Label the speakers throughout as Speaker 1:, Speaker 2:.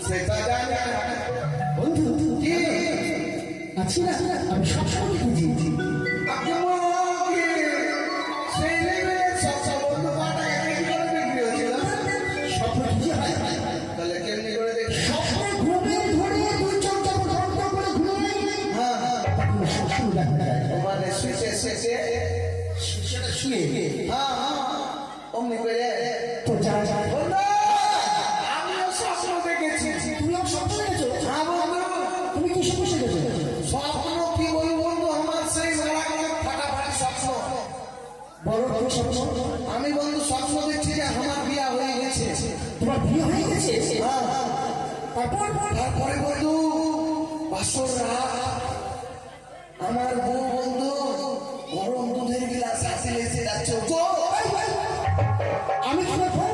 Speaker 1: সেটা জানি না
Speaker 2: বন্ধু
Speaker 1: কি
Speaker 2: আছি না আমি সবসময় খুঁজি
Speaker 1: আপনি কি সেই লেভেলে সব বন্ধু পাটা একই করে বিক্রি হচ্ছিল
Speaker 2: স্বপ্ন খুঁজি হয়
Speaker 1: তাহলে কেমনি করে দেখি
Speaker 2: স্বপ্ন ঘুমে ধরে দুই চোখ যখন বন্ধ করে ঘুরে
Speaker 1: হ্যাঁ হ্যাঁ
Speaker 2: তখন শ্বশুর দেখা যায়
Speaker 1: মানে শেষে
Speaker 2: সেটা শুয়ে
Speaker 1: হ্যাঁ হ্যাঁ অমনি করে
Speaker 2: তো যা যা
Speaker 1: বন্ধু আমিও স্বপ্ন দেখেছি
Speaker 2: তুমিও স্বপ্ন দেখেছো
Speaker 1: হ্যাঁ বন্ধু
Speaker 2: তুমি কি স্বপ্ন দেখেছো
Speaker 1: স্বপ্ন কি বলবো বন্ধু আমার সেই ফাটাফাটি স্বপ্ন
Speaker 2: বড় বড় স্বপ্ন
Speaker 1: আমি বন্ধু স্বপ্ন দেখছি যে আমার বিয়া হয়ে গেছে
Speaker 2: তোমার বিয়ে হয়ে গেছে
Speaker 1: হ্যাঁ
Speaker 2: তারপর
Speaker 1: তারপরে বন্ধু বাসর রাত আমার বউ বন্ধু গরম দুধের গিলাস হাতে এসে যাচ্ছে গো
Speaker 2: আমি তোমার বউ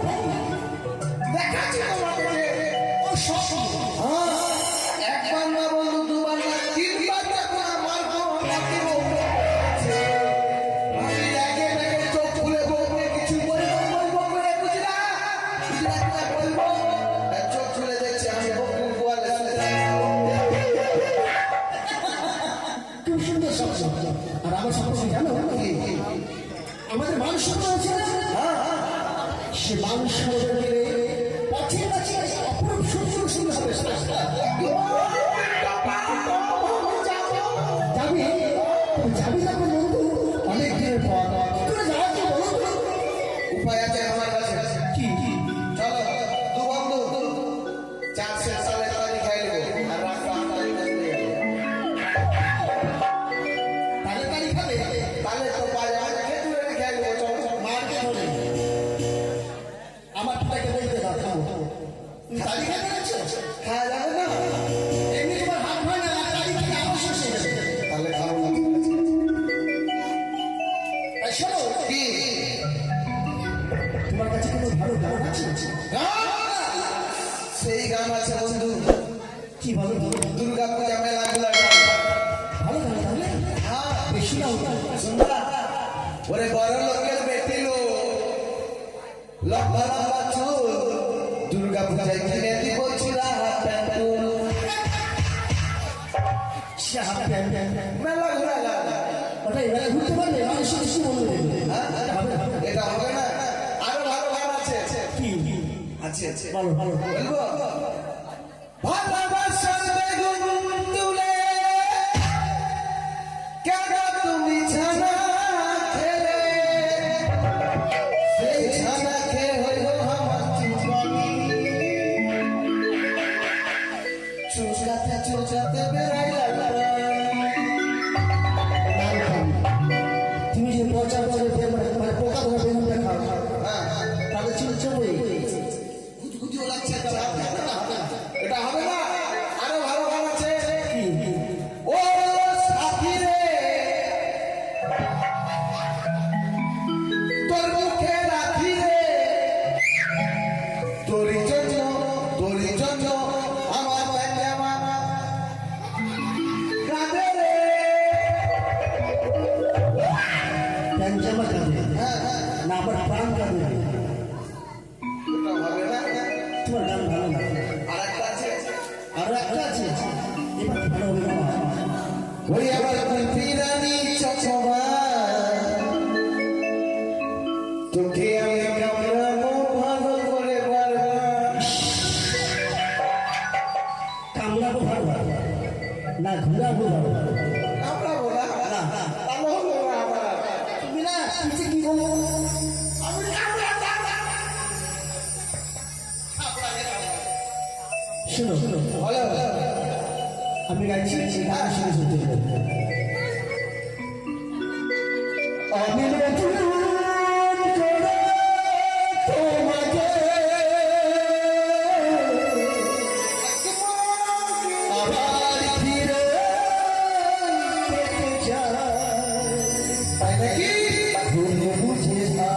Speaker 1: দেখাচ্ছি তোমাকে যে
Speaker 2: ও স্বপ্ন
Speaker 1: হ্যাঁ একবার না বন্ধু দুবার না তিনবার দেখো আমার বউ আমাকে বলছে আমি রেগে রেগে চোখ খুলে বউকে কিছু বলবো করে বুঝলা বুঝলা বলবো চোখ খুলে দেখছি আমি বউ গোয়ালে
Speaker 2: খুব সুন্দর স্বপ্ন আর আমার স্বপ্ন কি জানো আমাদের মানুষ আছে না সে মানুষ পথে আছে অপরূপ সুন্দর সুন্দর হবে যাবি যাবি যখন বন্ধু অনেক দিনের পর কি করে যাওয়া কি বলো তো?
Speaker 1: উপায় আছে আমার কাছে
Speaker 2: কি
Speaker 1: চলো দু বন্ধু 4 সালে তারি খাই নেবো আর রাত 8 তারিখ
Speaker 2: তাহলে তারি খাবে
Speaker 1: তাহলে তো পায়ে আগে খেতুরে খাই নেবো চলো
Speaker 2: মারকে ধরে আমার পিতাকে বলতে দাও খাবো তুমি তারি খাবে যাচ্ছ
Speaker 1: খাওয়া যাবে না
Speaker 2: এমনি তোমার হাত হয় না তারি খেতে আবশ্যক শেষ হয়ে যাবে
Speaker 1: তাহলে খাবো না
Speaker 2: তাই শোনো
Speaker 1: কি
Speaker 2: তোমার কাছে কোনো ভালো গান আছে
Speaker 1: সেই গান আছে বন্ধু
Speaker 2: কি ভালো ভালো
Speaker 1: দুর্গা পূজা মেলা গুলা
Speaker 2: ভালো গান তাহলে
Speaker 1: হ্যাঁ
Speaker 2: বেশি না
Speaker 1: শুনবা ওরে বড় লোকের বেটি লো লম্বা লম্বা চুল দুর্গা পূজায় কিনে দিব চুলা হাত প্যান্ট মেলা ঘুরা লাগা
Speaker 2: ওটা এবারে ঘুরতে পারবে মানুষ বেশি মনে দেবে
Speaker 1: এটা হবে না আরো ভালো গান আছে
Speaker 2: কি
Speaker 1: আছে আছে
Speaker 2: ভালো ভালো
Speaker 1: বলবো ভালোবাসার বেগুন তুলে কেন তুমি ছানা খেলে সেই ছানা খেয়ে হইল আমার চুপানি চুষাতে চুষাতে বেড়াইলা
Speaker 2: তুমি যে পচা পচা মানে পোকা ধরা বেগুনটা খাও তাহলে চুলচবে
Speaker 1: গুজগুজিও লাগছে এটা হবে না আরো ভালো গান আছে ও সাথী রে তোর মুখে রাখি রে তোরই জন্য আমার ব্যাগে আমার কাঁদে রে
Speaker 2: প্যাঞ্জামা কাঁদে
Speaker 1: হ্যাঁ হ্যাঁ
Speaker 2: না আবার প্রাণ কাঁদে
Speaker 1: এটা হবে না
Speaker 2: তোমার গান ভালো না
Speaker 1: আর একটা আছে
Speaker 2: আরো একটা আছে এবার ভালো হবে না
Speaker 1: ওই আবার পিরানি চকমা তোকে আমি কামড়াবো ভালো করে বারবার
Speaker 2: কামড়াবো ভালো না ঘুরাবো ভালো
Speaker 1: কামড়াবো না ভালো হলো না আমার
Speaker 2: তুমি না পিছে কি বলো
Speaker 1: আমি কামড়াবো
Speaker 2: শোনো
Speaker 1: ভালো
Speaker 2: আমি গাইছি গান শুনে শুনতে আমি নতুন করে তোমাকে আবার ফিরে পেতে চাই
Speaker 1: তাই নাকি
Speaker 2: ভুল বুঝে না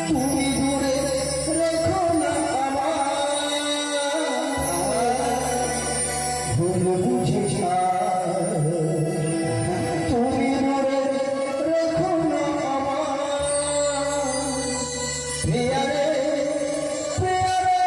Speaker 2: তুমি দূরে রেখো না আমার ভুল বুঝে না তুমি দূরে রেখো না আমার প্রিয়ারে প্রিয়ারে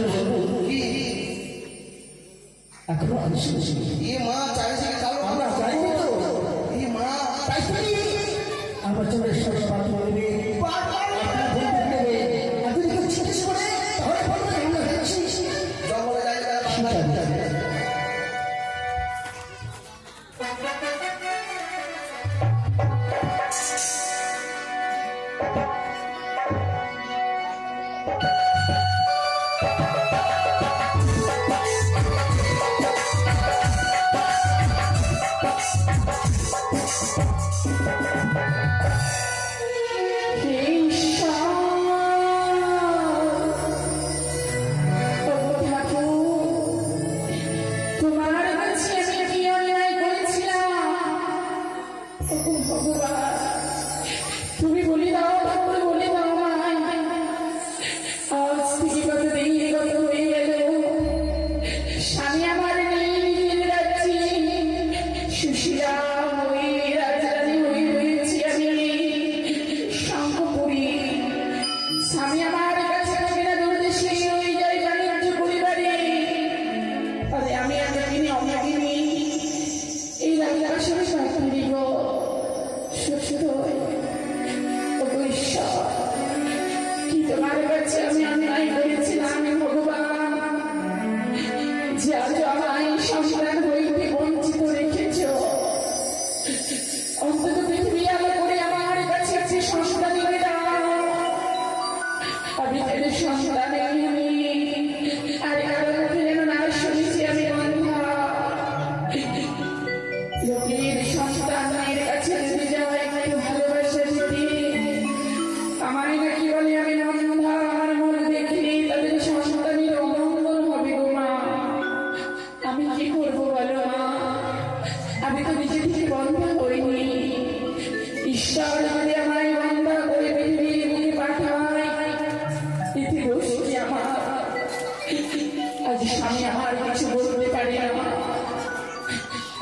Speaker 2: আসলে বলবো
Speaker 1: কি
Speaker 2: এখনো আদেশ
Speaker 1: এ মা চারিদিকে কালো
Speaker 2: আমরা জানি তো
Speaker 1: এ মা
Speaker 2: তাই করি আমার চোখের সামনে বাদ বলবে
Speaker 1: জঙ্গলে যাই তারা
Speaker 3: তুমি বলি দাও ঠাকুর বলে দাও মাই আজ থেকে কত দিন কত হয়ে গেল স্বামী আমার নেই নিজের রাজ্যে সুশীলা হয়ে রাজরানী হয়ে রয়েছি আমি শঙ্খপুরী স্বামী আমার কাছে থাকে না দূরদেশে হয়ে যায় বাণিজ্য পরিবারে তবে আমি এতদিনে অভাবিনী এই রাজার সঙ্গে সঙ্গে দিব শ্বশুর কি তোমার কাছে আমি অন্যায় করেছিলাম ভগবান যে আজ আমায় সন্তান হইতে বঞ্চিত রেখেছ অন্তত পৃথিবী আলো করে আমার কাছে আছে সন্তান হয়ে দাও আমি যেন সন্তান আর কারো মুখে যেন না শুনেছি আমি বন্ধা লোকের সন্তানের কাছে যদি যাওয়া একটু ভালোবাসা দিতে আমায় নাকি বলে আমি নন্দা আমার মন দেখলে তাদের সন্তানের অমঙ্গল হবে গো মা আমি কি করবো বলো মা আমি তো নিজে থেকে বন্ধ করিনি ঈশ্বর যদি আমায় বন্ধ করে পৃথিবীর বুকে পাঠায় এতে দোষ কি আমার আজ স্বামী আমার কিছু বলতে পারি না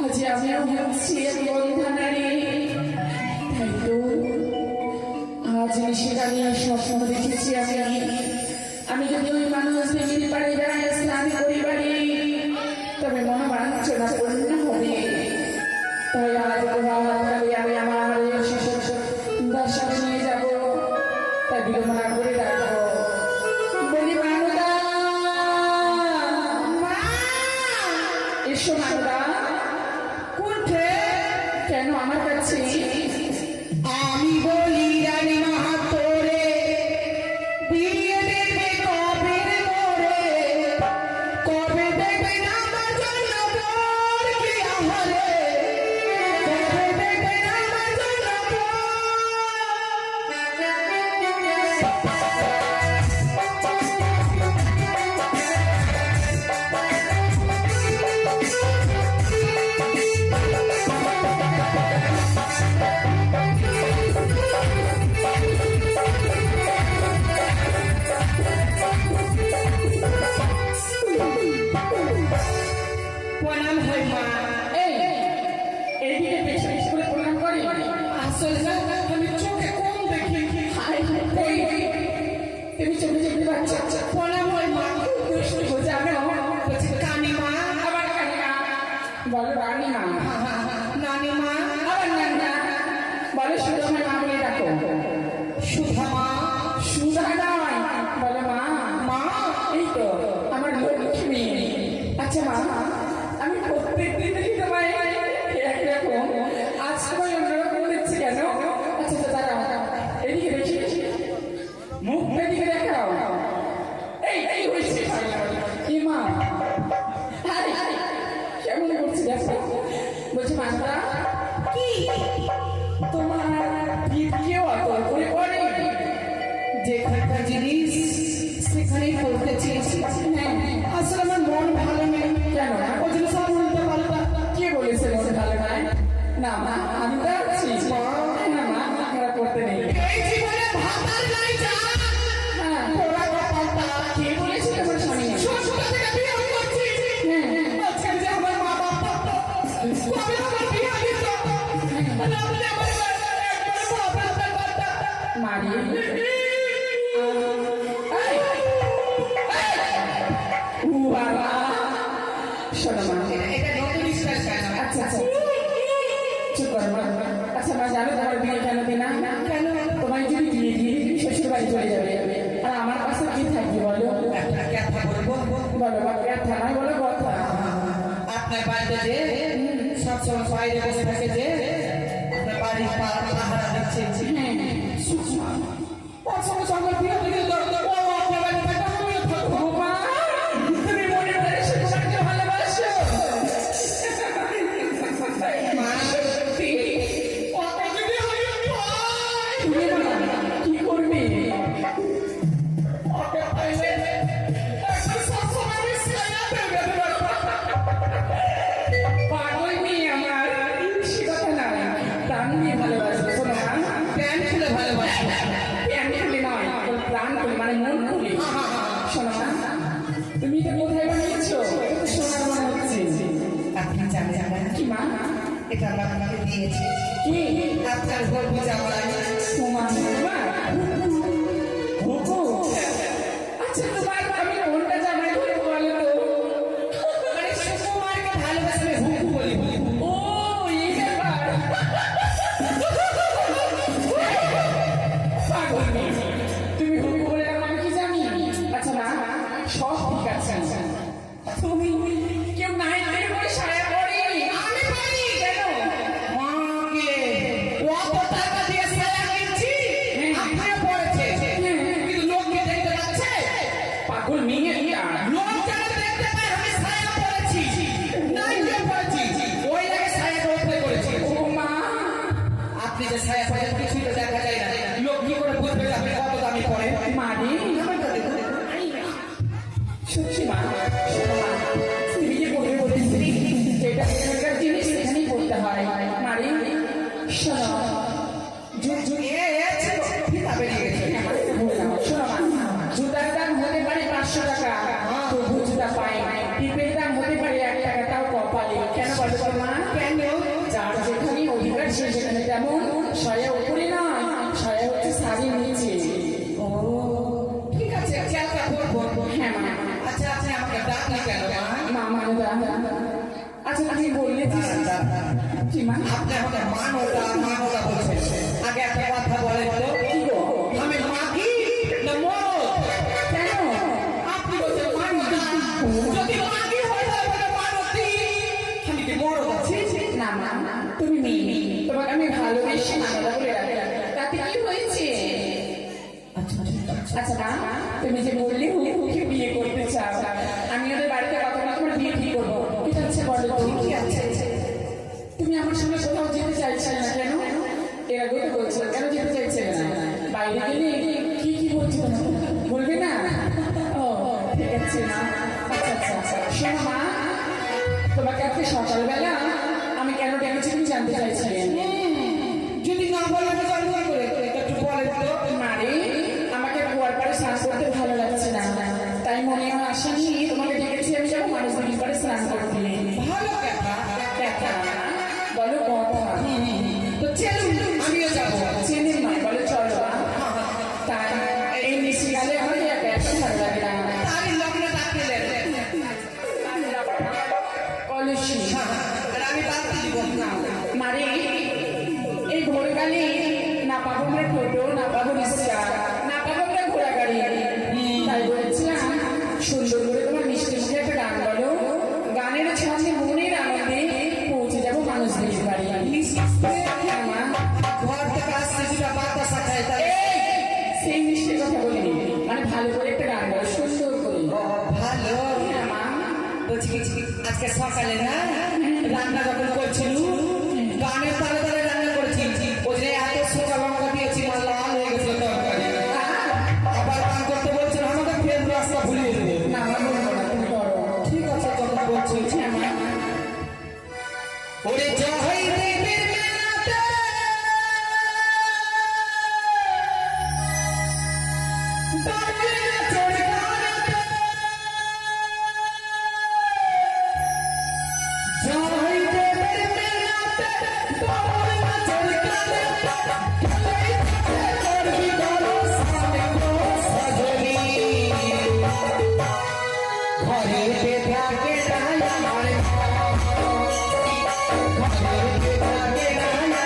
Speaker 3: আজ আমিও ভাবছি আমি বন্ধা নারী তাই তো আজ সেখানে স্বপ্ন দেখেছি আমি যদি ওই মানুষ দেখতে পারি যাই স্নান করি বাড়ি তবে মনোবাঞ্ছনা পূর্ণ হবে তাই আজ প্রভাতকালে আমি আমার দর্শন নিয়ে যাব তাই বিড়ম্বনা করে রাখবো বলি মানুদা এসো মানুদা কোনঠে কেন আমার কাছে
Speaker 2: আমি বলি রানী মাহাতোরে বিয়ে দেবে কবে মোরে কবে দেবে আমার জন্য বর কি আহরে কবে দেবে আমার জন্য প্রণাম হয় মা
Speaker 3: এই এইদিকে পেছনে করে প্রণাম করি
Speaker 2: আসলে না আমি চোখে কম দেখি
Speaker 3: হাই হাই কই তুমি চলে যেতে পারছো
Speaker 2: প্রণাম হয় মা
Speaker 3: দুষ্টু বোঝানো
Speaker 2: বলছি কানি মা
Speaker 3: আবার কানিমা বলো রানী মা
Speaker 2: নানি মা
Speaker 3: আবার নান্না বলো সুরমার মা বলে ডাকো
Speaker 2: সুধা মা
Speaker 3: সুধা নয় বলো মা
Speaker 2: মা
Speaker 3: এই তো আমার লক্ষ্মী আচ্ছা মা আমি প্রত্যেক দিনই তোমায় একরকম আজ তোমায় অন্যরকম দেখছি কেন আচ্ছা তো দাঁড়াও এদিকে দেখি মুখ এদিকে দেখাও এই এই হয়েছে কি মা আরে কেমন করছি দেখো বলছি মাতা
Speaker 2: কি
Speaker 3: তোমার কেউ অতল করে পড়ে
Speaker 2: যেখানকার জিনিস সেখানেই করতে চেয়েছি আসলে আমার মন ভালো নেই
Speaker 3: কেন না
Speaker 2: ওই জন্য সব উল্টো পাল্টা
Speaker 3: কে বলেছে মন ভালো নয় না মা আমি তো আছি না মা খারাপ করতে নেই
Speaker 2: এই জীবনে ভাতার নাই যা
Speaker 3: হ্যাঁ
Speaker 2: পোড়া কপালটা
Speaker 3: কে বলেছে তোমার স্বামী
Speaker 2: ছোটবেলা থেকে বিয়ে করছি আজকে যে আমার মা বাপ কবে আমার বিয়ে দিত আপনি আমার একবার বাবা
Speaker 3: মারি মা। আচ্ছা মা, জানো তোমার বিয়ে কেন দিনা? কেন? তোমায় যদি বিয়ে দিয়ে দিই, তুমি শ্বশুর বাড়ি চলে যাবে, আর আমার কাছে কি থাকবে বলো?
Speaker 1: একটা কথা বলবো,
Speaker 3: বলো বা কথা নয়, বলো কথা।
Speaker 1: আপনার বাড়িতে যে সবসময় বাইরে বসে থাকে যে আপনার বাড়ির পাহারা দিচ্ছে,
Speaker 3: হ্যাঁ, সুষমা, ওর সঙ্গে সঙ্গে বিয়ে দিয়ে দাও, ও আপনার বাড়ি থাকবে, আমিও থাকবো। মা, তুমি মনে মনে সুষমাকে ভালোবাসো? মা, সত্যি? ওকে যদি আমি পাই, তুমি না, কি করবে? ওকে পাইলে একটা সবসময় আমি ছায়া দেবে দেবো। পাগল মেয়ে আমার, সে কথা না, প্রাণ দিয়ে ভালোবাসবে। শোনো মা,
Speaker 1: প্যান্ট খুলে ভালোবাসে।
Speaker 3: প্যান খুলে নয়, ওর প্রাণ খুলে, মানে মন খুলে। শোনো মা, তুমি এটা কোথায় বানিয়েছো? সোনার মনে হচ্ছে।
Speaker 1: আপনি জানেন না
Speaker 3: কি মা?
Speaker 1: এটা আমরা আপনাকে দিয়েছি,
Speaker 3: কি?
Speaker 1: আপনার গর্ব জামাই।
Speaker 3: তোমা মা, হুকু। আচ্ছা তোমার আমি কোনটা জামাই করে বলো তো?
Speaker 1: মানে সুকুমারকে ভালোবাসলে হুকু বলি।
Speaker 3: ও, এই ব্যাপার। পাগল মেয়ে, তুমি হুকু বলে রাখো, আমি কি জানি? আচ্ছা মা, সব ঠিক আছে, তুমি কেউ নাই নাই বলে সায়া পড়ে? আমি পারি কেন?
Speaker 1: মাকে কত টাকা দিয়ে সায়া কিনছি, আপনিও পড়েছে, কিন্তু লোককে দেখতে পাচ্ছে?
Speaker 3: পাগল মেয়ে ইয়া।
Speaker 1: লোক যেন দেখতে পায় আমি সায়া পড়েছি, নাই যে পড়েছি, ওই আগে সায়াটা ওপরে করেছি।
Speaker 3: ও মা,
Speaker 1: আপনি যে ছায়া পড়েন কিছুই তো দেখা যায় না, লোক কি করে বুঝবে যে আপনি কত দামি পড়েন?
Speaker 3: মারি সত্যি মা, শোনো মা, স্ত্রীকে বলে বলেছি যেটা এখানকার জিনিস সেখানেই করতে হয়। মারি শোনো,
Speaker 1: ফিতা বেরিয়ে গেছে।
Speaker 3: শোনো মা, জুতার দাম হতে পারে 500 টাকা, তবু জুতা পাই। টিপের দাম হতে পারে 1 টাকা, তাও কপালে। কেন বলো তো মা? কেন? যার যেখানে অধিকার সে সেখানে তেমন, সয়া উপরে নয়, সয়া হচ্ছে শাড়ির নিচে।
Speaker 1: ও ঠিক আছে, খেয়ালটা করবো।
Speaker 3: হ্যাঁ মা।
Speaker 1: আচ্ছা আপনি আমাকে ডাকলে কেন মা?
Speaker 3: মা আচ্ছা তুমি বললে কি মা?
Speaker 1: আপনি আমাকে মানোটা বলছেন, আগে একটা কথা বলেন তো,
Speaker 3: কি গো?
Speaker 1: আমি মাগি না মরদ?
Speaker 3: কেন?
Speaker 1: আপনি বলছেন মানোটা, যদি মাগি হয় তাহলে মানতি, আমি কি মরদ আছি?
Speaker 3: না মা, তুমি মেয়ে, তোমাকে আমি ভালোবেসে মানবতা বলে রাখলাম, তাতে কি হয়েছে? আচ্ছা মা, তুমি যে বললে হুকুকে বিয়ে করতে চাও, আমি ওদের বাড়িতে কথা বলে তোমার বিয়ে ঠিক করবো, ঠিক আছে বলো তো?
Speaker 1: কি আছে?
Speaker 3: তুমি আমার সঙ্গে কোথাও যেতে চাইছিলে না কেন? এর আগে তো বলছিলে, কেন যেতে চাইছিলে না? বাইরে গেলে কি কি বলছো বলবে না? ও ঠিক আছে মা। আচ্ছা শোনো মা, তোমাকে আজকে সকালবেলা আমি কেন ডেকেছি তুমি জানতে চাইছিলেন?
Speaker 1: যদি না বলেন তো জানবো কি করে? একটু বলেন তো।
Speaker 3: মারে, আমাকে কুয়ার পাড়ে স্নান করতে ভালো লাগছে না, তাই মনে হয় আসেনি, তোমাকে ডেকেছি আমি যাবো মানুষ নদীর পাড়ে স্নান করতে।
Speaker 1: ভালো কথা,
Speaker 3: দেখা বলো কথা।
Speaker 1: তো চলুন আমিও যাবো।
Speaker 3: চেনে নয়, বলে চলো। তাই এই নিশিকালে আমার একা একা ভালো লাগে না।
Speaker 1: তারই লগ্ন ডাকলেন,
Speaker 3: কলসি
Speaker 1: আর আমি বাদ দিব না।
Speaker 3: মারে, এই ভোরকালে না পাবো আমরা টোটো, না পাবো রিক্সা, না পাবো আমরা ঘোড়া গাড়ি, তাই বলেছিলাম সুন্দর করে তোমার মিষ্টি মুখে একটা গান বলো, গানের ছন্দে মনের আনন্দে পৌঁছে যাবো মানুষদের বাড়ি। হ্যাঁ মা,
Speaker 1: ঘর থেকে আসছে দুটা বাতাসা খায় তাই।
Speaker 3: সেই মিষ্টির কথা বলিনি, মানে ভালো করে একটা গান বলো, সুন্দর করে।
Speaker 1: ভালো
Speaker 3: হ্যাঁ মা,
Speaker 1: বলছি কি, আজকে সকালে না রান্না যখন করছিল, গানের তালে তালে রান্না করেছি, ওই যে এত সোজা লঙ্কা দিয়েছি আমার লাল হয়ে গেছিল তরকারি। আবার গান করতে বলছিল আমাকে ফের রাস্তা ভুলিয়ে দেবে।
Speaker 3: না আমার বলবো না, তুমি করো।
Speaker 1: ঠিক আছে যখন বলছি,
Speaker 3: হ্যাঁ মা,
Speaker 1: ওরে জয় দেবের মেলাতে বাবুরে চড়ে গানাতে, জয় দেবের মেলাতে বাবুরে চড়ে গানাতে, খেলাই করবি বড় সামনে গো সজনী, ঘরে বেঁধাকে নাই আমার ঘরে বেঁধাকে নাই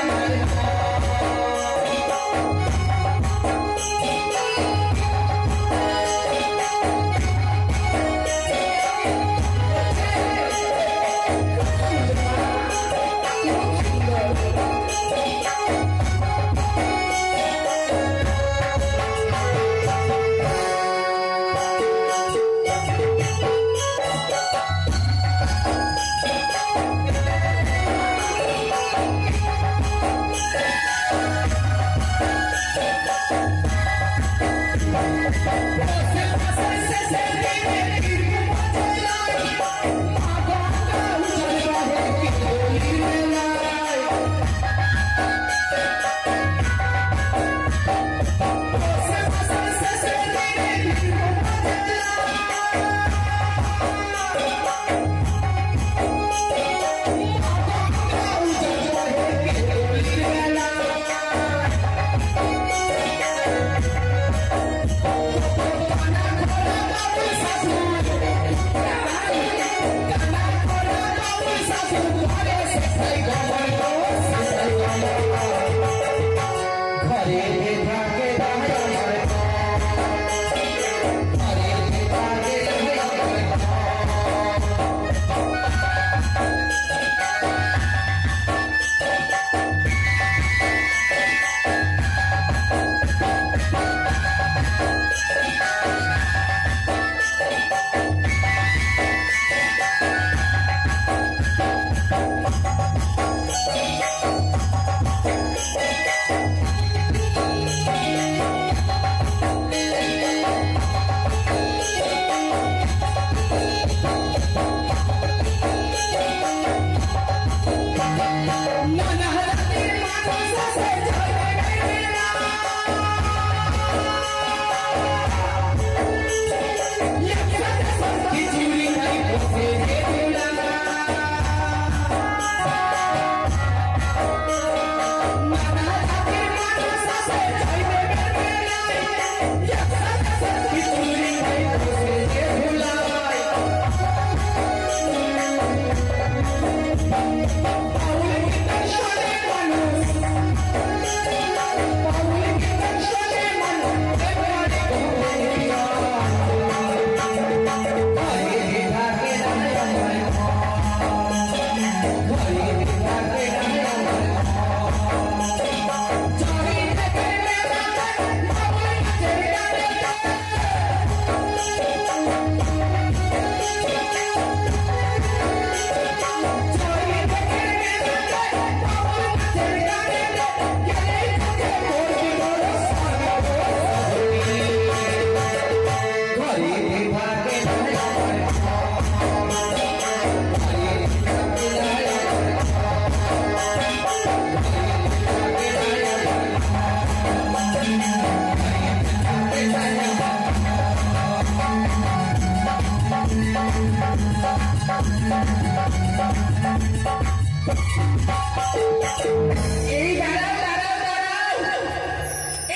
Speaker 3: এই দাঁড়াও দাঁড়াও দাঁড়াও,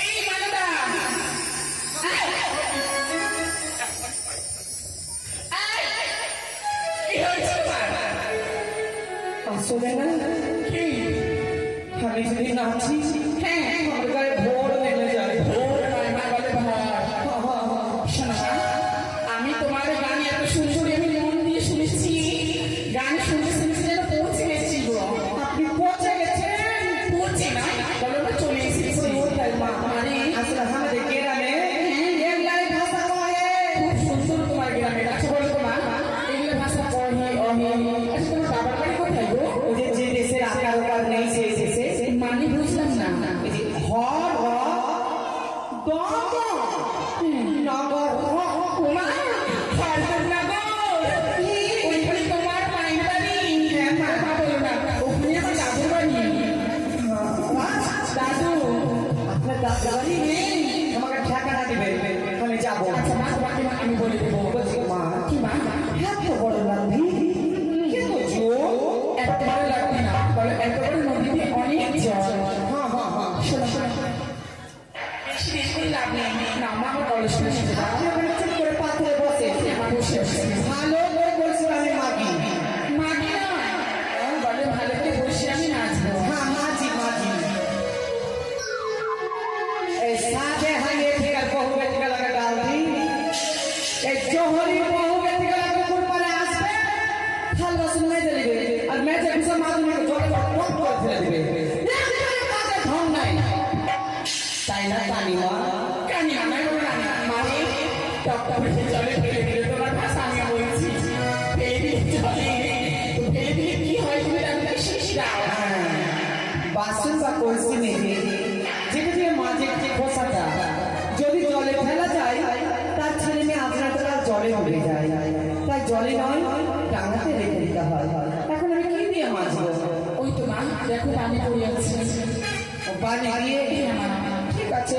Speaker 3: এই মানদা, কি হয়েছে তোমার?
Speaker 2: আসলে না
Speaker 3: কি?
Speaker 2: আমি যদি নাচি
Speaker 3: হ্যাঁ,
Speaker 2: আমার গায়ে ভোর নেমে যায়।
Speaker 3: ভোর নয়, মা বলে ভর। শোনো না, আমি তোমার গান এত সুন্দর আমি মন দিয়ে শুনেছি, গান শুনে শুনে যেন পৌঁছে গেছি গো।
Speaker 2: আপনি পৌঁছে গেছেন?
Speaker 3: পৌঁছে না, বলো না চলে এসেছি। মানে
Speaker 2: আসলে আমাদের গ্রামে এগুলাই ভাষা কয়।
Speaker 3: খুব সুন্দর তোমার গ্রামে। আচ্ছা বলো তো মা, এগুলো ভাষা পড়ি অহি। আচ্ছা তোমার বাবার বাড়ি কোথায় গো?
Speaker 2: ওই যে দেশের আকার উকার নেই সেই দেশে
Speaker 3: মানে বুঝলাম না।
Speaker 2: এই যে হর নগর
Speaker 3: ওমা, খড়গপুর ওইখানে তোমার মায়ের বাড়ি। হ্যাঁ মা, মা বলো না, ওখানে আমার দাদুর বাড়ি। দাদু,
Speaker 2: আপনার দাদা বাড়ি নেই? আমাকে ঠিকানা দিবেন, আমি যাবো।
Speaker 3: আচ্ছা মা, তোমাকে আমি বলে দেবো।
Speaker 2: মা
Speaker 3: কি মা?
Speaker 2: এত বড় লাঠি কে বলছো?
Speaker 3: এত ভালো লাগবে না, বলো এত বড় নদীতে অনেক জল।
Speaker 2: হ্যাঁ হ্যাঁ হ্যাঁ
Speaker 3: শোনো শোনো, বেশি বেশি করে লাভ নেই না, মা আমার কলেজ শুনে শুনে দাও।
Speaker 2: আপনি ওখানে চুপ করে পাথরে বসে
Speaker 3: আমার বসে বসে
Speaker 2: ভালো করে বলছিল আমি মাগি।
Speaker 3: মাগি না, বলে ভালো করে বসে আমি নাচবো।
Speaker 2: হ্যাঁ মাঝি মাঝি এই সাথে হাইয়ে থেকে বহু বেটিকা লাগা ডাল দি এই জোহরি বহু বেটিকা লাগা কোন পারে আসবে থাল বাসন মেজে দিবে আর মেজে কিছু মাদুনিকে জলে পট করে ফেলে দিবে কাজে ঢং নাই তাই না কানিমা?
Speaker 3: কানি আমার বলো না, মানে টকটা বেশি জলে ফেলে দিলে তোমার ভাষা আমি বলছি, ফেলে দিয়ে জলে তো ফেলে দিলে কি হয় তুমি জানতে শিখি দাও।
Speaker 2: বাসন বা কলসি মেজে যেটা দিয়ে মাঝে যে খোসাটা যদি জলে ফেলা যায়
Speaker 1: জলে উঠে যায়, তাই জলে নয় ডাঙাতে রেখে দিতে হয়। এখন আমি কি দিয়ে মাছবো?
Speaker 3: ওই তো মা দেখো পানি পড়ে যাচ্ছে।
Speaker 1: পানি দিয়ে
Speaker 3: হ্যাঁ, মা।
Speaker 1: ঠিক আছে।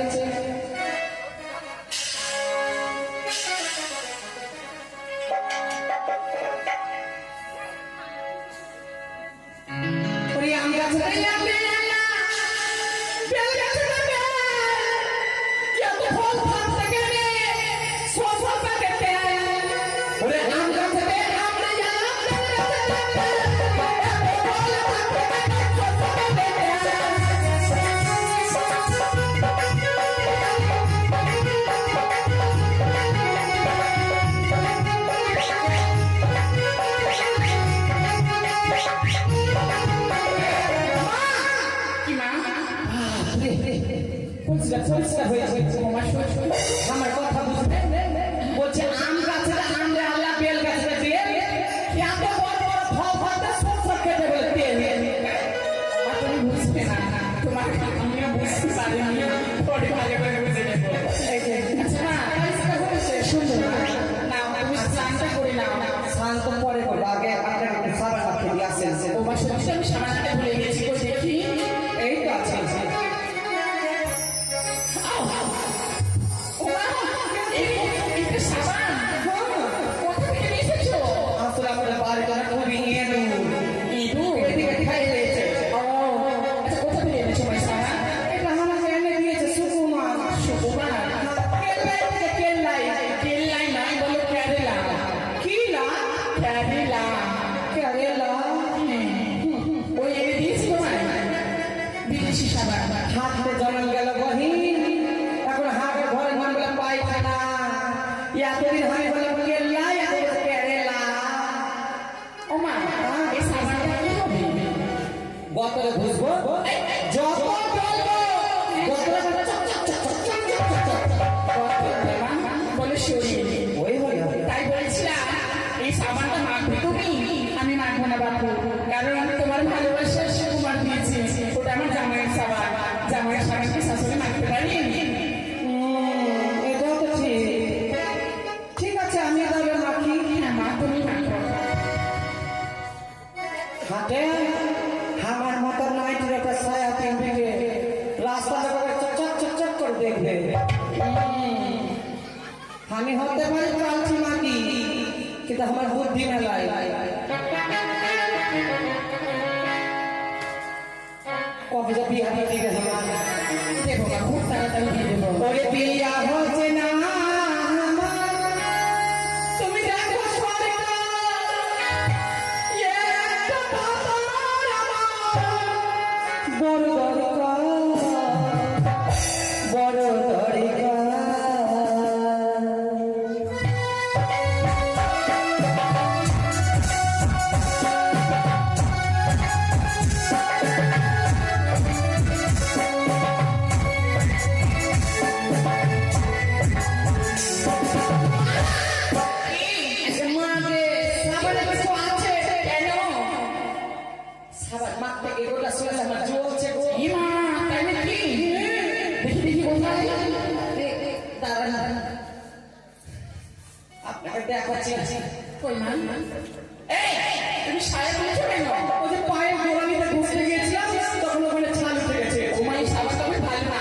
Speaker 1: ওরে আম গাছে ওরে আম গাছে
Speaker 3: কি মা? পরিষ্কার হয়েছে আমার শ্বশুর।
Speaker 1: আমার কথা বুঝবে বলছে আম গাছে আম রে আল্লাহ বেল গাছে বেল এত বড় বড় ফল ফলতে সব খেতে বলে তেল
Speaker 3: মা তুমি বুঝবে না, তোমার আমিও বুঝতে পারি, আমিও পরে ভালো করে বুঝে নেবো। আচ্ছা মা, পরিষ্কার হয়েছে, সুন্দর। না তুমি স্নানটা করে নাও।
Speaker 1: স্নান তো পরে করবো, আগে আপনাকে একটু সাবান মাখিয়ে দিয়ে আসেন।
Speaker 3: ও মা সত্যি আমি সামানটা ভুলে গেছি, কই দেখি।
Speaker 1: এই তো আছে।
Speaker 3: ও মা, এটা সাবান? কোথা থেকে নিয়ে এসেছো?
Speaker 1: আসলে আপনার বাড়িতে খুবই ইঁদুর এদিকে খাই দিয়েছে।
Speaker 3: ও, আচ্ছা কোথা থেকে এনেছো ভাই সাবান?
Speaker 1: এটা আমাকে এনে দিয়েছে সুকুমার।
Speaker 3: সুকুমার?
Speaker 1: কেল্লাই থেকে কেল্লাই।
Speaker 3: কেল্লাই নয়, বলো কেরালা।
Speaker 1: কি না?
Speaker 3: কেরালা।
Speaker 1: কেরালা।
Speaker 3: ওই এনে দিয়েছি তোমায় বিদেশি সাবান।
Speaker 1: হাতে জন্ম গেল বহিন, এখন হাতে ঘরে ঘরে পায়খানা। এতদিন আমি বললাম কেল্লাই, এখন কেরালা।
Speaker 3: ও মা, এই সাবানটা কি হবে?
Speaker 1: বোতলে ঘুষবো, যত জ্বলবো বোতলে চক চক চক চক চক চক চক চক।
Speaker 3: বলে শরীর।
Speaker 1: ওই হয়ে হবে।
Speaker 3: তাই বলছিলাম এই সাবানটা মাখবে তুমি, আমি মাখবো না বাপু, কারণ আমি তোমার ভালোবাসার সুকুমার দিয়েছি, ওটা আমার জামাইয়ের সাবান। জামাইয়ের সাবানকে শাশুড়ি মাখতে পারি?
Speaker 1: এটাও তো ঠিক। ঠিক আছে, আমি তবে মাখি।
Speaker 3: হ্যাঁ মা, তুমি মাখো।
Speaker 1: হাতে আমার মতো নাইটির একটা ছায়া পিনপিকে রাস্তাতে করে চকচক চকচক করে দেখবে। আমি হতে পারি চালছি মাটি, কিন্তু আমার বুদ্ধি মেলায়। কবে যে বিয়া দিয়ে দিবে আমার,
Speaker 3: দেবো না, খুব তাড়াতাড়ি দিয়ে দেবো।
Speaker 1: ওরে বিয়া হচ্ছে না আমার, তুমি দেখো সরকার, একটা বাবার আমার বড় দরকার, বড় দরকার। মাকে সাবানে কিছু আছে কেন? সাবান মাখতে গিয়ে গোটা সোজা আমার জ্বলছে গো।
Speaker 3: ই মা, তাই নাকি? দেখি দেখি কোথায়?
Speaker 1: দাঁড়ান, আপনাকে দেখাচ্ছি।
Speaker 3: কই মা? এই, তুমি সায়া দিয়েছো কেন?
Speaker 1: ওই যে পায়ের গোড়ালিতে ঘুরতে গিয়েছিলাম, তখন ওখানে ছাল উঠে গেছে।
Speaker 3: ও মা, এই সাবানটা আমি ভালো না।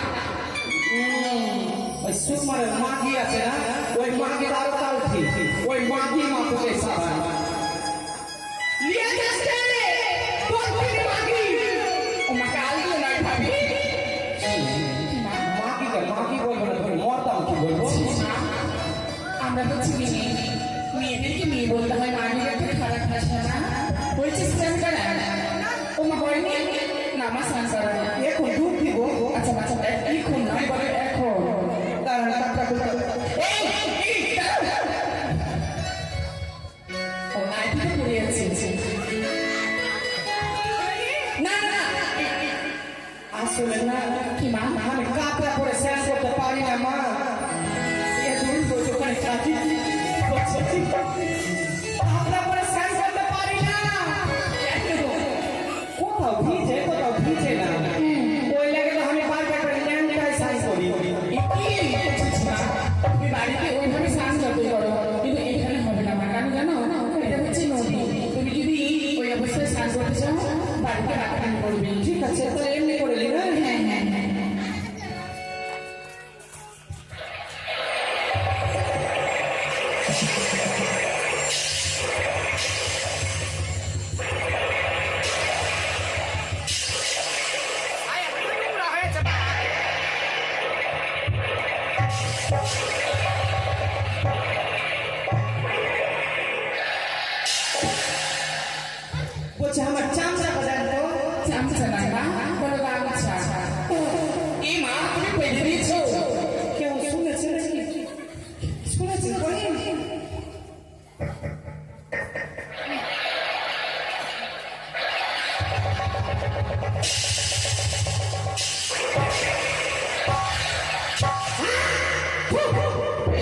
Speaker 1: ওই সুকুমারের মাগি আছে না, ওই মাগির আরো তাল ঠিক, ওই মাগি মাখতে সাবান।
Speaker 3: লিয়ে যাচ্ছে তোর থেকে মাগি। ও মা, কাল দিও না ভাবি।
Speaker 1: মাগি বলবো না, তুমি মরতাম কি বলবো?
Speaker 3: আমরা তো চিনি নেই, মেয়েদেরকে মেয়ে বলতে হয়, মাগির একটা খারাপ ভাষা না। বলছি স্নান করা? ও মা, হয়নি? না আমার স্নান করা না।
Speaker 1: এখন দুধ দিব।
Speaker 3: আচ্ছা বাচ্চা, এখন নয়, বলে এখন।
Speaker 1: দাঁড়ান,
Speaker 3: এই, এই, দাঁড়াও। ও নাইটিতে পড়ে আছে। না না না,
Speaker 1: আসলে না,
Speaker 3: কি মা?
Speaker 1: আমি কাপড় পরে স্নান করতে পারি না মা।
Speaker 3: এ তুমি বলছো ওখানে কাটি
Speaker 1: কাপড় পরে স্নান করতে পারি না। কোথাও ভিজে, কোথাও ভিজে না। ওই লাগে তো আমি বারবার করে ল্যান্ডটাই সাইজ করি।
Speaker 3: বাড়িতে রাখান করবি।
Speaker 2: ঠিক আছে তাহলে এমনি করে নিন।
Speaker 3: হ্যাঁ হ্যাঁ হ্যাঁ হ্যাঁ।
Speaker 2: বলছে আমার চামচা বাজান তো।
Speaker 3: চামচা না মা, বলো গামছা। এই মা তুমি পেটে দিয়েছো?
Speaker 2: কেউ শুনেছে নাকি? শুনেছে বলে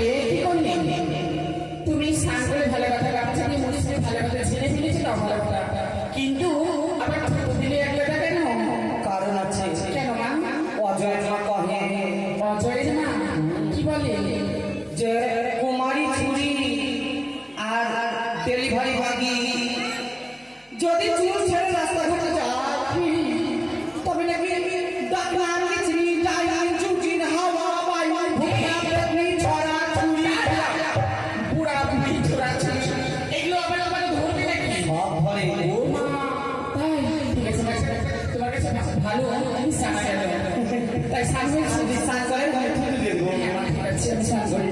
Speaker 3: এ কি করলি? তুমি স্নান করে ভালো কথা, গামছা দিয়ে মুড়ি দিয়ে ভালো কথা ছেড়ে ফেলেছি, তাও ভালো কথা। কিন্তু আবার ছোট দিলে এক কথা কেন?
Speaker 2: কারণ আছে।
Speaker 3: কেন মা?
Speaker 2: অজয় মা কহে
Speaker 3: অজয়ের মা কি বলে?
Speaker 2: যে কুমারী চুরি আর ডেলিভারি বাগি যদি চুল ছেড়ে রাস্তা ঘাটে যায় তবে নাকি ডাক্তার চিনি ডাইন চুচিন হাওয়া বায়ু ভুগনা পেতনি ছড়া চুরি
Speaker 3: বুড়া বুড়ি ছোড়া ছোড়ি এগুলো আবার আবার ধরবে নাকি?
Speaker 2: সব ধরে।
Speaker 3: ও মা, তাই? ঠিক আছে, ঠিক আছে। তোমার কাছে ভালো আমি জানা গেল। তাই সাজবে
Speaker 2: যদি স্নান করেন তাহলে তুলে দেবো।
Speaker 3: ঠিক আছে, আমি স্নান করি।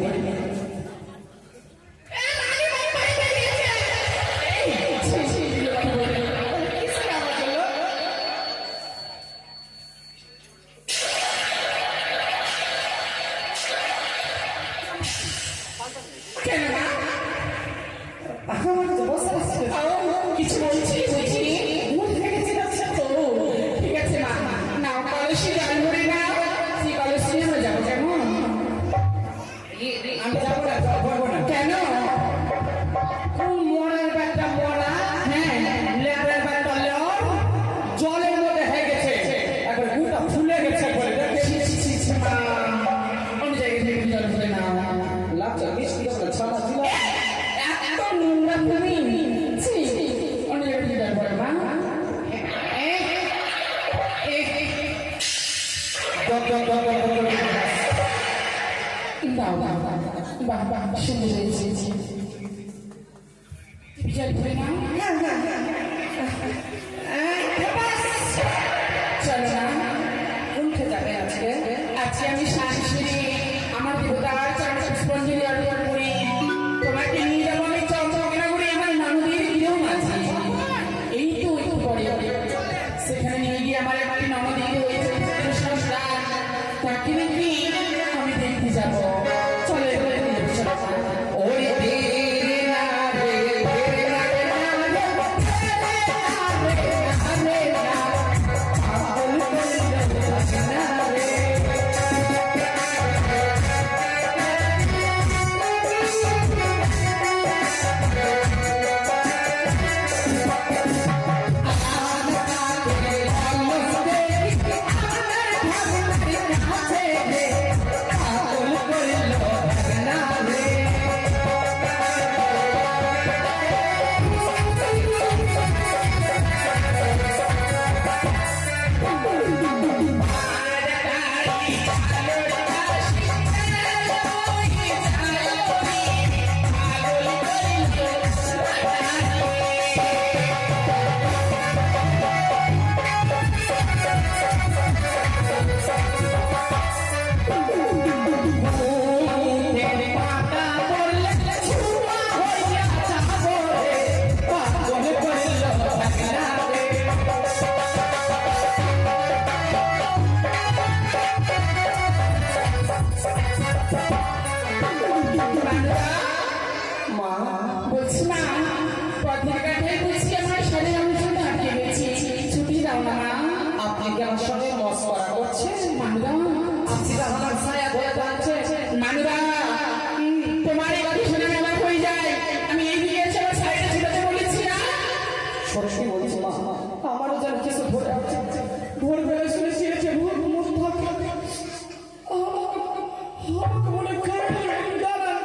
Speaker 3: কেন মা?
Speaker 2: আমার তো বসে আছে।
Speaker 3: কিছু বলছি বুঝি? ঠিক আছে মা, নাও কলসি জল ভরে নাও, সেই কলসি আমরা যাবো। কেমন?
Speaker 2: আমি যাবো না, জল ভরবো না।
Speaker 3: কেন?
Speaker 2: কোন মরার ব্যাগটা মরা,
Speaker 3: হ্যাঁ
Speaker 2: লেবারের ব্যাগটা লেওর, জলের মধ্যে হয়ে গেছে এখন গুটা ফুলে গেছে বলে
Speaker 3: ছি, ছি, ছি, ছি, মা, অন্য জায়গা থেকে জল ভরে নাও।
Speaker 2: লাভটা মিষ্টি করে ছানা দিলা।
Speaker 3: এত নোংরা তুমি, ছি, অন্য জায়গা থেকে জল ভরে মা। দাও দাও দাও, বাহ বাহ, সুন্দর হয়েছে। জল ভরে নাও। চলো না,
Speaker 2: উঠে যাবে আজকে।
Speaker 3: আজকে আমি শাশুড়ি আমার দেবতার চরণ পুষ্পাঞ্জলি অর্পণ করি। তোমাকে নিয়ে যাবো আমি চমচমনা করে আমার ননদের গৃহ মাঝে। এই তো একটু পরে সেখানে নিয়ে গিয়ে আমার একটি ননদী হয়েছে সংসার, তাকে নাকি আমি দেখতে যাবো। চলো এবারে চলো।
Speaker 2: ওরে দেরে না রে, দেরে না রে,
Speaker 3: বলছি মা, পথের কাঠে বলছি আমার সাড়ে অংশ আটকে গেছি, ছুটি দাও না মা।
Speaker 2: আপনি কি আমার সঙ্গে মস্করা করছেন?
Speaker 3: মানুরা
Speaker 2: আপনি তো আমার ছায়া ধরে দাঁড়াচ্ছে।
Speaker 3: মানুরা, তোমার এই কথা শুনে আমার হয়ে যায়। আমি এই দিকে এসে আমার সাইডে ছিটাতে বলেছি না?
Speaker 2: সত্যি বলছি মা, আমারও যেন কিছু ধরে আছে।
Speaker 3: ভোরবেলা শুনে ছিঁড়েছে ভোর মুখ থাকে। মনে করে দাঁড়ান,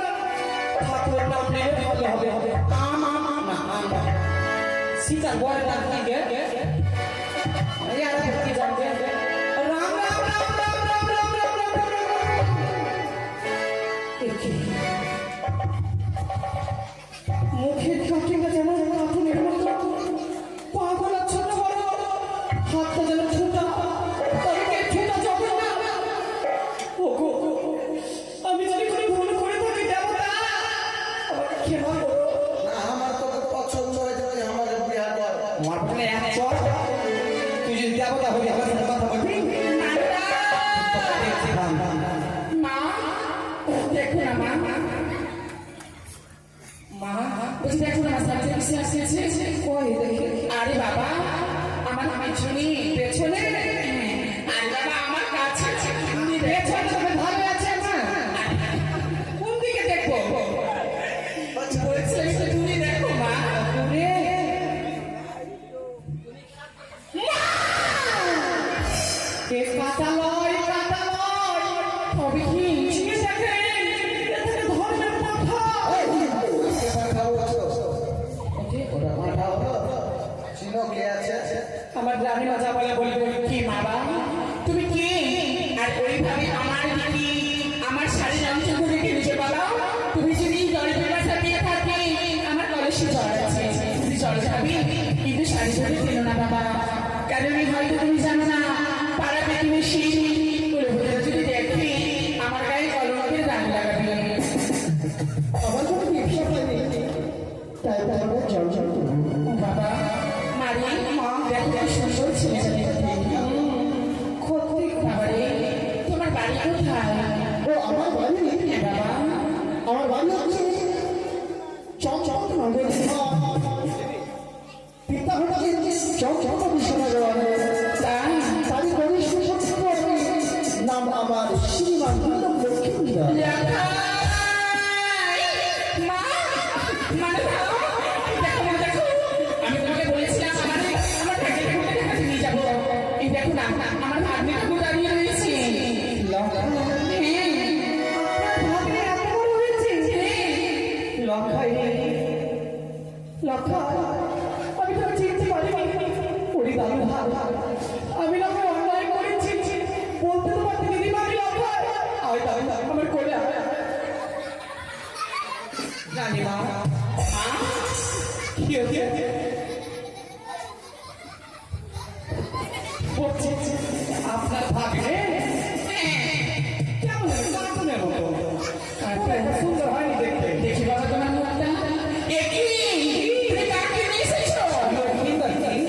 Speaker 2: ঠাকুরের নাম নিলে ভালো হবে।
Speaker 3: আমা
Speaker 2: না, সীতার বরের নাম কি গে?
Speaker 3: আর কি জানবে
Speaker 1: রাম রাম রাম রাম রাম রাম রাম রাম রাম রাম। মুখের কাটিটা যেন কাঠুনের মতো, পাগলা ছোট বড়, হাতটা যেন ছোটা, তবে ছোটা যাবে না। ওগো, আমি যদি কোনো ভুল করে থাকি দেবতা, আমাকে ক্ষমা করো।
Speaker 2: আমার তোকে পছন্দ হয়েছে, আমার বিয়ে কর।
Speaker 1: আমার ফোনে এক চর, তুই যদি দেবতা হবি আমার সাথে কথা বলবি। দেখছি ভান।
Speaker 3: মা দেখো না মা মা বলছি দেখো না সাথে আসছে
Speaker 1: কই দেখি।
Speaker 3: আরে বাবা আমার পেছনে আরে বাবা আমার কাছে
Speaker 1: পেছন সবে ভালো আছে আমার।
Speaker 3: কোন দিকে দেখবো বলছি তুমি দেখো মা
Speaker 1: ওরে, এ কাটা লয়, কাটা লয়।
Speaker 3: তবে কি
Speaker 1: চিনে দেখেন, এ থেকে ধর্মের পাঠা।
Speaker 2: চিনো কে আছে?
Speaker 3: আমার গ্রামে মজা বলে বলবে কি বাবা তুমি কি আর ওইভাবে আমার দিদি আমার শাড়ি রঙ করে কিনেছে বাবা তুমি যদি জলের ব্যবস্থা দিয়ে থাকি আমার কলেজে জ্বর আছে তুমি জল খাবি কিন্তু শাড়ি ধরে কেন না বাবা কারণ হয়তো তুমি জানো না পাড়া প্রতিবেশী বলে বলে যদি দেখি আমার গায়ে কলমের দাগ লাগাবি
Speaker 2: আমার কোনো ব্যবসা পাইনি, তাই আমার জল জল
Speaker 3: বাবা মারি মা দেখো কি সুন্দর ছেলে বাবারে তোমার বাড়ি কোথায়
Speaker 2: ও আমার বাড়ি,
Speaker 3: বাবা
Speaker 2: আমার বাড়ি হচ্ছে চমচম নগর। পিতা হচ্ছে চমচম বিশ্বনগর।
Speaker 3: তাই
Speaker 2: তারই গণেশ নাম আমার শ্রীমান লক্ষ্মী।
Speaker 3: মা মানে দেখো মা দেখো আমি তোমাকে বলেছিলাম আমার ঠাকুরের কাছে নিয়ে যাবো এই দেখো না আমার ভাগ্নে ঠাকুর দাঁড়িয়ে রয়েছে
Speaker 1: ভাগ্নে এত বড় হয়েছে। লক্ষাই, লক্ষা, আমি তোকে চিনতে পারিনি। ওরে দাদু ভাই, আমি না হয় অন্যায় করেছি, বলতে তো পারতি দিদিমা আমি লক্ষাই। আয় দাদু ভাই, আমার কোলে আয়। জানি মা, কি হয়েছে? বলছি, আপনার ভাগ্নে কেমন কার্টুনের মতো, এত সুন্দর হয়নি দেখতে।
Speaker 3: দেখি বাবা তোমার মুখটা একই তুমি কাকে নিয়ে এসেছো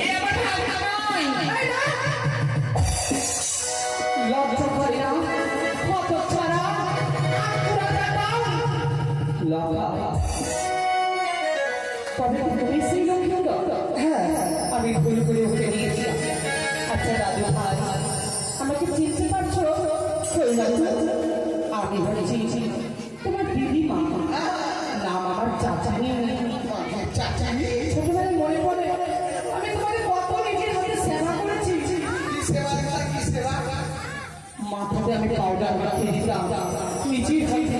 Speaker 3: এ আমার ভাগ্না নয়
Speaker 1: লজ্জা করে না, কত ছাড়া তবে তুমি সেই লক্ষ্মী তো? হ্যাঁ, আমি ভুল করে ওকে নিয়েছিলাম। আচ্ছা দাদু ভাই, আমাকে চিনতে পারছো? কই না তো? আমি হয়েছি তোমার দিদিমা, নাম আমার চাচানি। ছোটবেলায় মনে পড়ে আমি তোমাকে কত নিজের হাতে সেবা করেছি। মাথাতে আমি পাউডার মাখিয়ে দিতাম নিজের হাতে।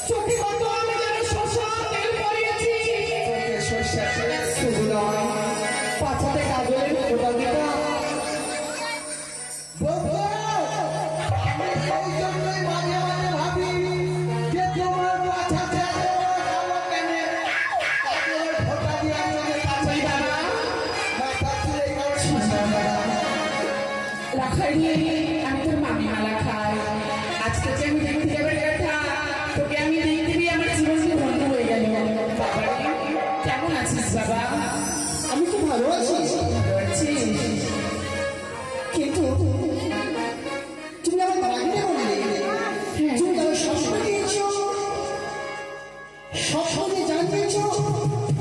Speaker 1: চোখে কত আমি যেন শ্মশান তেল পরিয়েছি। শুধু নয়, পাছাতে কাজলের ফোঁটা দিতাম।
Speaker 3: রাখাই আমি তোর মামি মালা খাই আজকে যে আমি দেখতে যাবার কথা তোকে আমি দেখতে আমার জীবনকে বন্ধু হয়ে গেল বাবা কেমন আছিস বাবা
Speaker 2: আমি তো ভালো আছি,
Speaker 3: আছিস
Speaker 2: কিন্তু তুমি আমার ভাগ্নে বললে তুমি তার স্বপ্ন দিয়েছ, স্বপ্নে জানিয়েছ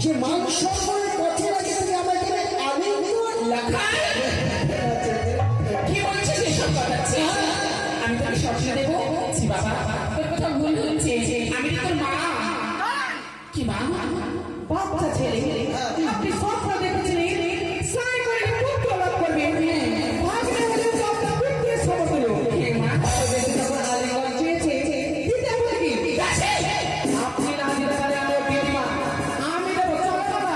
Speaker 2: যে মান সম্মানের পথে রাখে তুমি আমাকে আলিঙ্গন।
Speaker 3: লাখাই কি বলছিস এসব কথা আমি তোকে স্বপ্ন দেবো জি বাবা তোর কথা ভুল হচ্ছে আমি তো তোর মা কি মা
Speaker 1: বাচ্চা ছেলে, আপনি স্বপ্ন দেখেছিলেন সাই করে পুত্র লাভ করবে। ভাগ্নে হলে স্বপ্ন পুত্রের সমতুল্য।
Speaker 3: হে মা
Speaker 1: যখন আলিঙ্গন চেয়েছে দিতে হবে কি?
Speaker 3: গাছে
Speaker 1: আপনি না দিতে পারে আমার দিদিমা, আমি দেবো। চলো বাবা।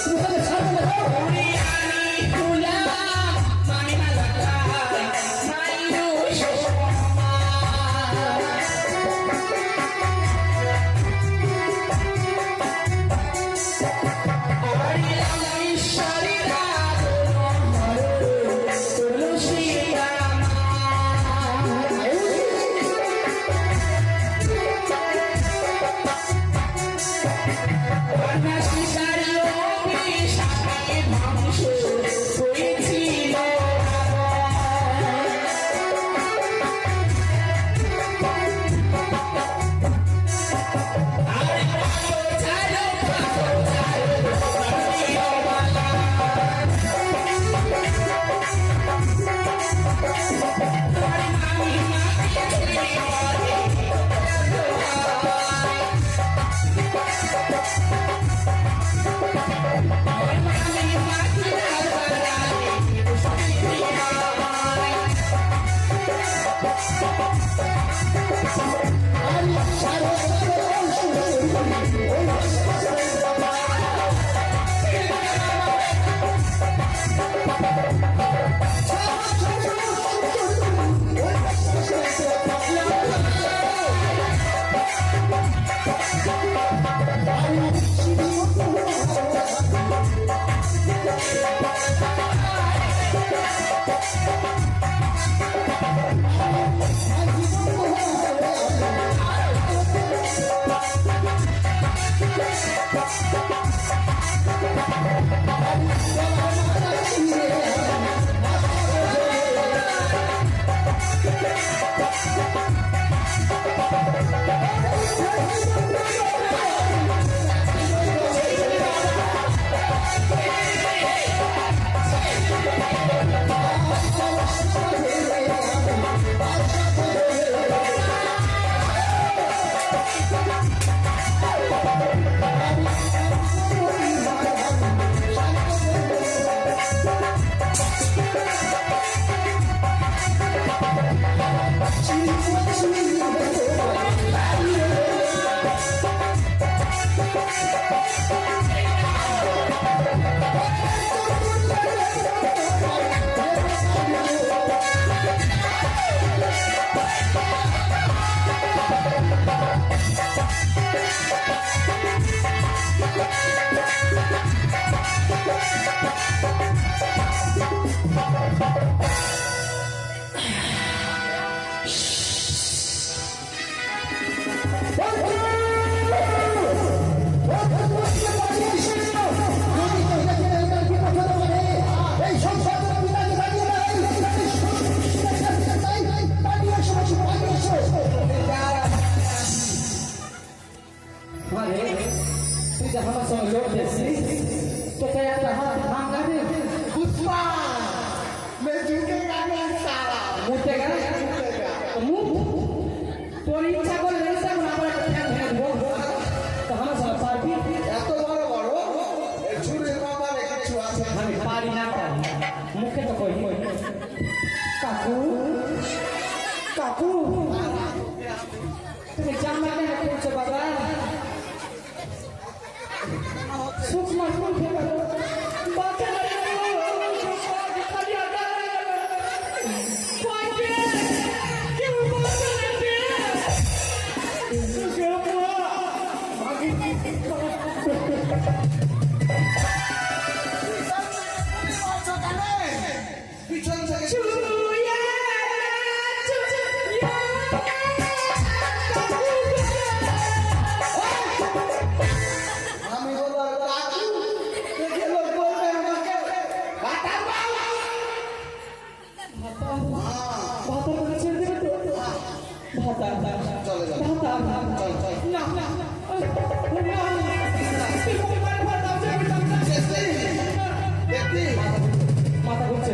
Speaker 2: তুমি তাকে ছাড়বে না দাও।
Speaker 3: ওরে আমি হলাম মানিমালা খাই মাইরো সোমা ওরে আমি শরীরা তুলসী রামা বর্ণাশ্রী সারিও বিষাকে ধ্বংস করেছিল আরে পাখো ছাড়ো প্রিয়বালা আমি মাকে
Speaker 2: আমার সঙ্গে লোক দেখছিস তোকে একটা হাত ভাঙাবে
Speaker 1: पुष्पा मैं झुकेगा नहीं साला
Speaker 2: মুখে গেল মুখ তোর ইচ্ছা করলে সব না করে ঠ্যাং ভেঙে দেবো তো আমার সঙ্গে পারবি
Speaker 1: এত বড় বড় এর ছুরির কপালে কিছু আছে
Speaker 2: আমি পারি না পারি মুখে তো কই কাকু কাকু তুমি জামা কেন করছো বাবা সুখ মারুন ফেলো বাচ্চা
Speaker 1: পিছন থেকে আমি বললাম কাকু দেখে লোক বলবে আমাকে ভাতা পাও
Speaker 2: ভাতা করে ছেড়ে দেবে তো ভাতা
Speaker 1: চলে চলে
Speaker 2: ভাতা
Speaker 1: চল চল
Speaker 2: না না
Speaker 1: দেখতি
Speaker 2: মাথা ঘুরছে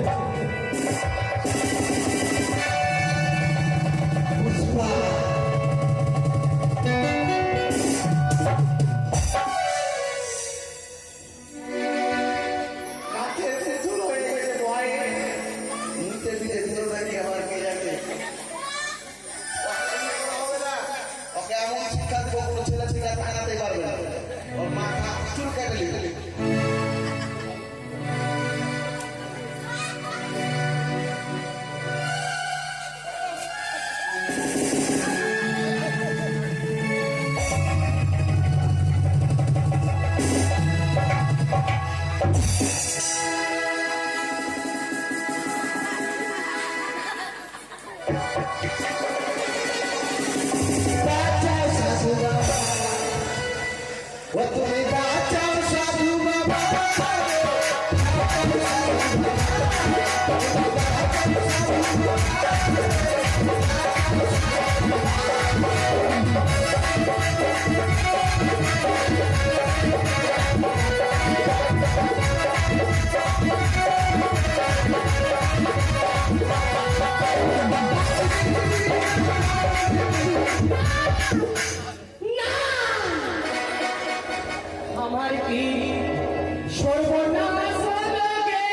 Speaker 3: সর্বনাশ লোকে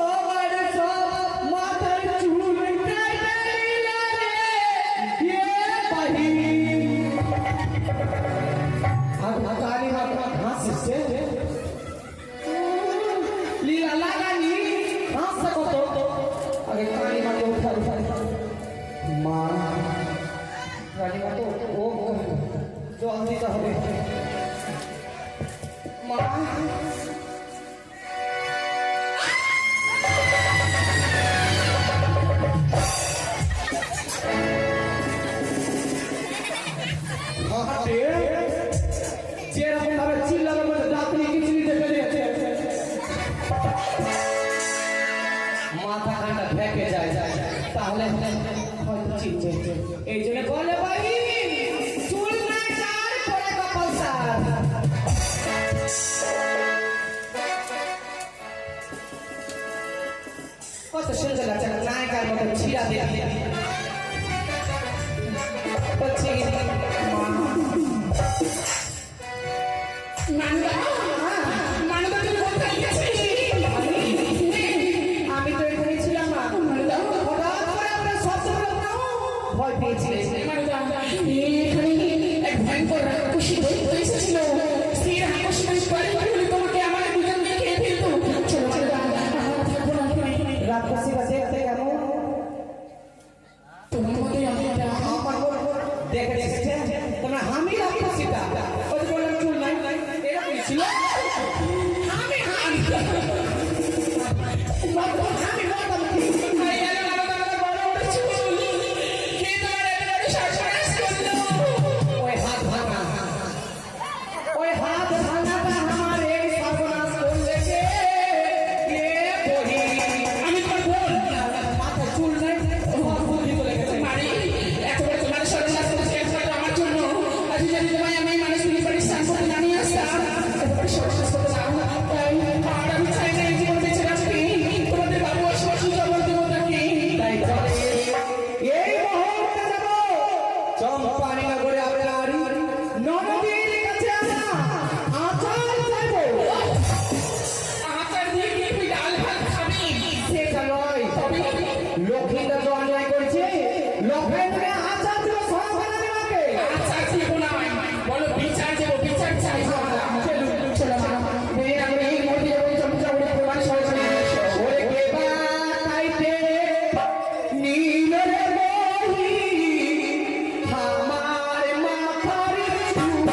Speaker 3: আমার সব মাথার চুল কেটে নিলে রে বাহি
Speaker 2: কালী মা হাসছে
Speaker 3: লীলা লাগানি
Speaker 2: হাসছে কত আগে কালী মাকে উঠাই মা কালী মা তো ও জল দিতে হবে মা
Speaker 3: যেরকম ভাবে চিল্লানোর মধ্যে রাত্রি কিছু নিতে পেরেছে
Speaker 2: মাথা খানটা ঢেকে যায় তাহলে হয়তো চিনবে
Speaker 3: এই জন্য বলে ভাই চুল না চার পরে কপাল সার
Speaker 2: কত সুন্দর লাগছে না নায়িকার মতো ছিড়া দিয়ে বলছি
Speaker 3: নানুদা তুমি কোথায় গেছিস
Speaker 2: আমি তো এখানে ছিলাম না হঠাৎ করে আমরা সব ভয় পেয়েছিলেন রাক্ষসীরা দেখতে কেমন আমার দেখে দেখেছে তোমরা আমি রাক্ষসীটা ওই যে বললাম চুল নাই এরকমই ছিল ওই হাত ভাঙা ওই হাত ভাঙাটা আমার এই সর্বনাশ করলে কে বহি
Speaker 3: আমি তোমার বোন
Speaker 2: মাথায় চুল নাই তোমার বুদ্ধি চলে গেছে
Speaker 3: মারি একেবারে তোমার সর্বনাশ করেছে একমাত্র আমার জন্য আজ যদি তোমায় আমি মানুষ মিলে পরিশ্রম করতে জানিয়ে আসতাম একেবারে সর্বনাশ করতে যাও আর আমি চাই না এই জীবন বেঁচে রাখতে তোমাদের বাবু অসুস্থ বলতে বলতে
Speaker 2: তাই চলে এই মুহূর্তে যাব চম্পানি নগরে আপনার ননদীর কাছে আমরা আচার চাইবো
Speaker 3: আচার দিয়ে কি তুই ডাল ভাত খাবি
Speaker 2: সেটা নয়
Speaker 3: তবে
Speaker 2: লক্ষ্মীটা তো অন্যায় করেছে লক্ষ্মীকে আচার দেবো সংসারে দেবাকে
Speaker 3: আচার দিব না বলো বিচার দেবো বিচার চাই চলো চলো মেয়ে আমি এই মধ্যে যাবো চমচা উড়ে প্রমাণ সহজে
Speaker 2: ওরে কে বাতাইতে নীল রে বহি আমার মাথার চুল